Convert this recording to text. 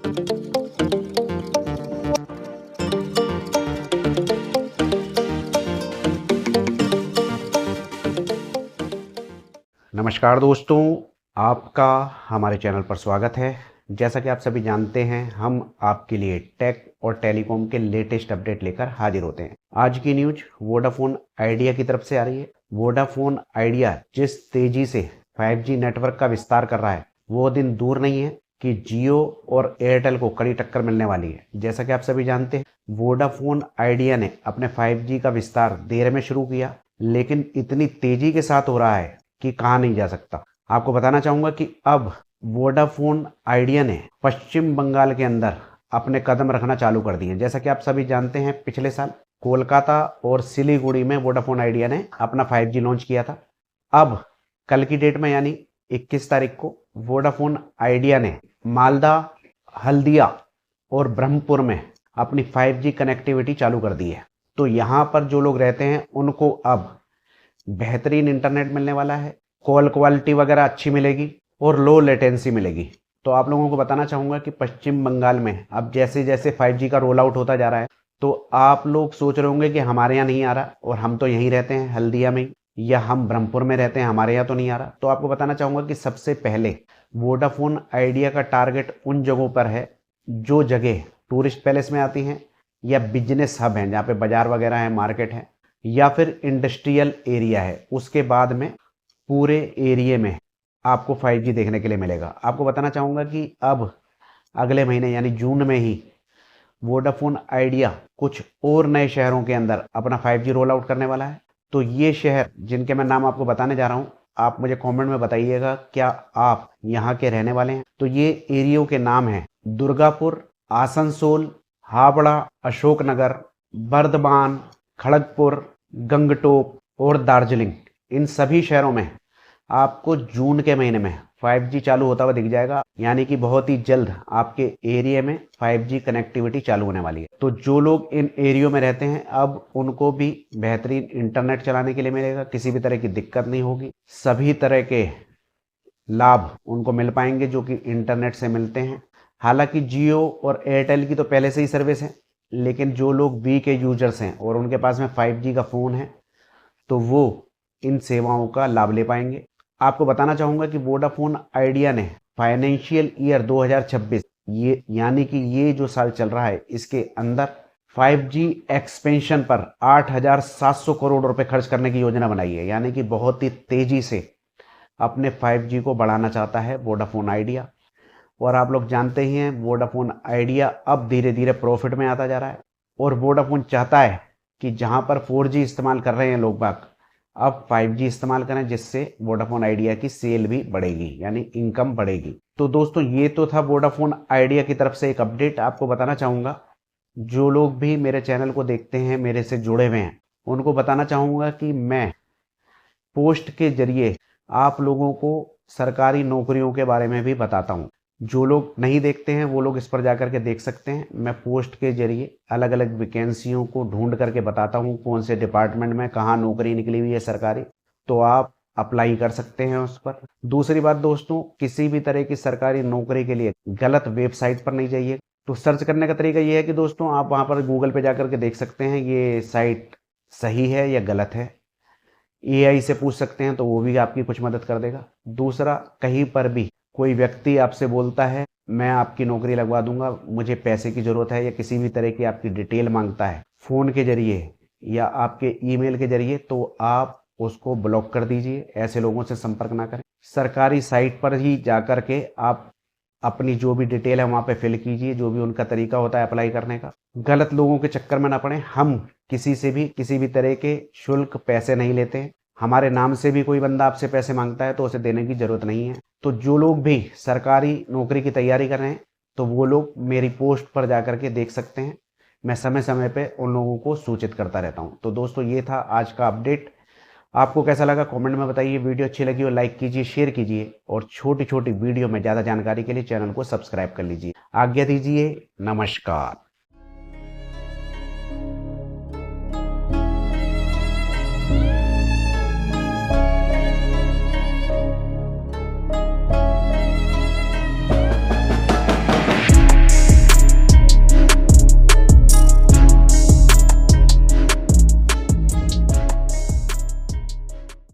नमस्कार दोस्तों, आपका हमारे चैनल पर स्वागत है। जैसा कि आप सभी जानते हैं, हम आपके लिए टेक और टेलीकॉम के लेटेस्ट अपडेट लेकर हाजिर होते हैं। आज की न्यूज वोडाफोन आइडिया की तरफ से आ रही है। वोडाफोन आइडिया जिस तेजी से 5G नेटवर्क का विस्तार कर रहा है, वो दिन दूर नहीं है कि जियो और एयरटेल को कड़ी टक्कर मिलने वाली है। जैसा कि आप सभी जानते हैं, वोडाफोन आइडिया ने अपने 5G का विस्तार देर में शुरू किया, लेकिन इतनी तेजी के साथ हो रहा है कि कहा नहीं जा सकता। आपको बताना चाहूंगा कि अब वोडाफोन आइडिया ने पश्चिम बंगाल के अंदर अपने कदम रखना चालू कर दिए। जैसा कि आप सभी जानते हैं, पिछले साल कोलकाता और सिलीगुड़ी में वोडाफोन आइडिया ने अपना 5G लॉन्च किया था। अब कल की डेट में यानी 21 तारीख को वोडाफोन आइडिया ने मालदा, हल्दिया और ब्रह्मपुर में अपनी 5G कनेक्टिविटी चालू कर दी है। तो यहाँ पर जो लोग रहते हैं उनको अब बेहतरीन इंटरनेट मिलने वाला है, कॉल क्वालिटी वगैरह अच्छी मिलेगी और लो लेटेंसी मिलेगी। तो आप लोगों को बताना चाहूँगा कि पश्चिम बंगाल में अब जैसे जैसे 5G का रोल आउट होता जा रहा है, तो आप लोग सोच रहे होंगे कि हमारे यहाँ नहीं आ रहा और हम तो यहीं रहते हैं हल्दिया में, या हम ब्रह्मपुर में रहते हैं, हमारे यहाँ तो नहीं आ रहा। तो आपको बताना चाहूँगा कि सबसे पहले वोडाफोन आइडिया का टारगेट उन जगहों पर है जो जगह टूरिस्ट पैलेस में आती हैं या बिजनेस हब हैं, जहाँ पे बाजार वगैरह है, मार्केट है, या फिर इंडस्ट्रियल एरिया है। उसके बाद में पूरे एरिया में आपको 5G देखने के लिए मिलेगा। आपको बताना चाहूँगा कि अब अगले महीने यानी जून में ही वोडाफोन आइडिया कुछ और नए शहरों के अंदर अपना 5G रोल आउट करने वाला है। तो ये शहर जिनके मैं नाम आपको बताने जा रहा हूँ, आप मुझे कमेंट में बताइएगा क्या आप यहाँ के रहने वाले हैं। तो ये एरियो के नाम हैं दुर्गापुर, आसनसोल, हावड़ा, अशोकनगर, बर्दवान, खड़गपुर, गंगटोक और दार्जिलिंग। इन सभी शहरों में आपको जून के महीने में 5G चालू होता हुआ दिख जाएगा, यानी कि बहुत ही जल्द आपके एरिया में 5G कनेक्टिविटी चालू होने वाली है। तो जो लोग इन एरियो में रहते हैं, अब उनको भी बेहतरीन इंटरनेट चलाने के लिए मिलेगा, किसी भी तरह की दिक्कत नहीं होगी। सभी तरह के लाभ उनको मिल पाएंगे जो कि इंटरनेट से मिलते हैं। हालांकि जियो और एयरटेल की तो पहले से ही सर्विस है, लेकिन जो लोग बी के यूजर्स हैं और उनके पास में 5G का फ़ोन है, तो वो इन सेवाओं का लाभ ले पाएंगे। आपको बताना चाहूँगा कि वोडाफोन आइडिया ने फाइनेंशियल ईयर 2026 ये यानी कि ये जो साल चल रहा है, इसके अंदर 5G एक्सपेंशन पर 8,700 करोड़ रुपए खर्च करने की योजना बनाई है। यानी कि बहुत ही तेजी से अपने 5G को बढ़ाना चाहता है वोडाफोन आइडिया। और आप लोग जानते ही हैं, वोडाफोन आइडिया अब धीरे धीरे प्रॉफिट में आता जा रहा है और वोडाफोन चाहता है कि जहां पर 4G इस्तेमाल कर रहे हैं लोग बाग, अब 5G इस्तेमाल करें, जिससे वोडाफोन आइडिया की सेल भी बढ़ेगी, यानी इनकम बढ़ेगी। तो दोस्तों, ये तो था वोडाफोन आइडिया की तरफ से एक अपडेट। आपको बताना चाहूँगा, जो लोग भी मेरे चैनल को देखते हैं, मेरे से जुड़े हुए हैं, उनको बताना चाहूँगा कि मैं पोस्ट के जरिए आप लोगों को सरकारी नौकरियों के बारे में भी बताता हूँ। जो लोग नहीं देखते हैं वो लोग इस पर जाकर के देख सकते हैं। मैं पोस्ट के जरिए अलग अलग वैकेंसियों को ढूंढ करके बताता हूँ कौन से डिपार्टमेंट में कहाँ नौकरी निकली हुई है सरकारी, तो आप अप्लाई कर सकते हैं उस पर। दूसरी बात दोस्तों, किसी भी तरह की सरकारी नौकरी के लिए गलत वेबसाइट पर नहीं जाइए। तो सर्च करने का तरीका ये है कि दोस्तों, आप वहाँ पर गूगल पे जाकर के देख सकते हैं ये साइट सही है या गलत है। AI से पूछ सकते हैं, तो वो भी आपकी कुछ मदद कर देगा। दूसरा, कहीं पर भी कोई व्यक्ति आपसे बोलता है मैं आपकी नौकरी लगवा दूंगा, मुझे पैसे की ज़रूरत है, या किसी भी तरह की आपकी डिटेल मांगता है फ़ोन के जरिए या आपके ईमेल के जरिए, तो आप उसको ब्लॉक कर दीजिए। ऐसे लोगों से संपर्क ना करें। सरकारी साइट पर ही जाकर के आप अपनी जो भी डिटेल है वहाँ पे फिल कीजिए, जो भी उनका तरीका होता है अप्लाई करने का। गलत लोगों के चक्कर में ना पड़े। हम किसी से भी किसी भी तरह के शुल्क पैसे नहीं लेते हैं। हमारे नाम से भी कोई बंदा आपसे पैसे मांगता है तो उसे देने की ज़रूरत नहीं है। तो जो लोग भी सरकारी नौकरी की तैयारी कर रहे हैं, तो वो लोग मेरी पोस्ट पर जाकर के देख सकते हैं। मैं समय समय पे उन लोगों को सूचित करता रहता हूँ। तो दोस्तों, ये था आज का अपडेट। आपको कैसा लगा कमेंट में बताइए। वीडियो अच्छी लगी हो लाइक कीजिए, शेयर कीजिए, और छोटी छोटी वीडियो में ज़्यादा जानकारी के लिए चैनल को सब्सक्राइब कर लीजिए। आज्ञा दीजिए, नमस्कार।